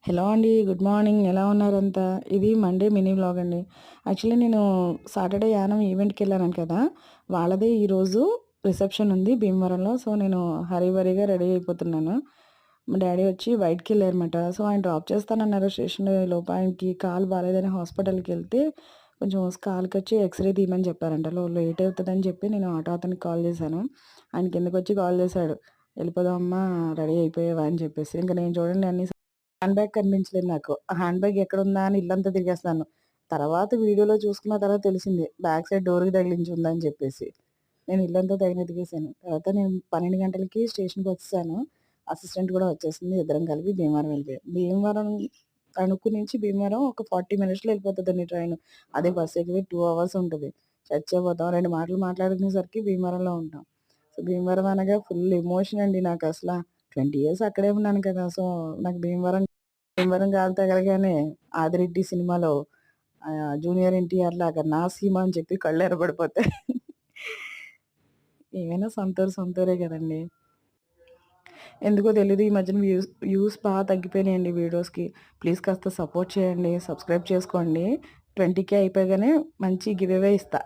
Hello అండి. Good morning. ఎలా ఉన్నారంతా? ఇది మండే మినీ వ్లాగ్ అండి. యాక్చువల్లీ నేను సాటర్డే యానం ఈవెంట్‌కెళ్ళాను కదా! వాళ్ళదే ఈరోజు రిసెప్షన్ ఉంది భీమవరంలో. సో, నేను హరీబరీగా రెడీ అయిపోతున్నాను. మా డ్యాడీ వచ్చి బయటికెళ్ళారన్నమాట. సో, ఆయన డ్రాప్ చేస్తానన్నారు స్టేషన్‌లో. ఈలోపు ఆయనకి కాలు బాలేదని హాస్పిటల్‌కెళ్తే కొంచెం కాలుకొచ్చి ఎక్స్‌రే తీయమని చెప్పారంట. లేట్ అవుతదని చెప్పి నేను ఆటో అతనికి కాల్ చేశాను. ఆయన కిందకొచ్చి కాల్ చేశాడు. "వెళ్ళిపోదాం అమ్మా, రెడీ అయిపోయావా?" అని చెప్పేసి. ఇంక నేను చూడండి హ్యాండ్ బ్యాగ్ కనిపించలేదు నాకు. ఆ హ్యాండ్ బ్యాగ్ ఎక్కడుందా అని ఇల్లంతా తిరిగేస్తున్నాను. తర్వాత వీడియోలో చూసుకున్న తర్వాత తెలిసింది. బ్యాక్ సైడ్ డోర్‌కి తగిలించి ఉందని చెప్పేసి. నేను ఇల్లంతా వెతికేసాను. తర్వాత నేను 12 గంటలకి స్టేషన్‌కొచ్చేసాను. అసిస్టెంట్ కూడా వచ్చేసింది. ఇద్దరం కలిపి భీమవరం వెళ్ళిపోయాం. భీమవరం తణుకు నుంచి భీమవరం ఒక 40 మినిట్స్‌లో వెళ్ళిపోతదండి ట్రైను. అదే బస్ ఎక్కితే 2 అవర్స్ ఉంటది. చచ్చిపోతాం. 2 మాటలు మాట్లాడుకునేసరికి భీమవరంలో ఉంటాం. సో, భీమవరం అనగా ఫుల్ ఎమోషన్ అండి నాకసల. 20 ఇయర్స్ అక్కడే ఉన్నాను కదా! సో, నాకు భీమవరం గాలి తగలగానే 'ఆదిరెడ్డి' సినిమాలో జూనియర్ ఎన్టీఆర్ లాగా నా సీమ అని చెప్పి కళ్ళు ఎర్రబడిపోతాయి. ఏమైనా సొంతూరు సొంతూరే గదండీ! ఎందుకో తెలీదు ఈ మధ్యన వ్యూస్ తగ్గిపోయినాయండి వీడియోస్‌కి. ప్లీజ్ కాస్త సపోర్ట్ చేయండి. సబ్స్క్రైబ్ చేసుకోండి. 20,000 అయిపోగానే మంచి గివ్ అవే ఇస్తా.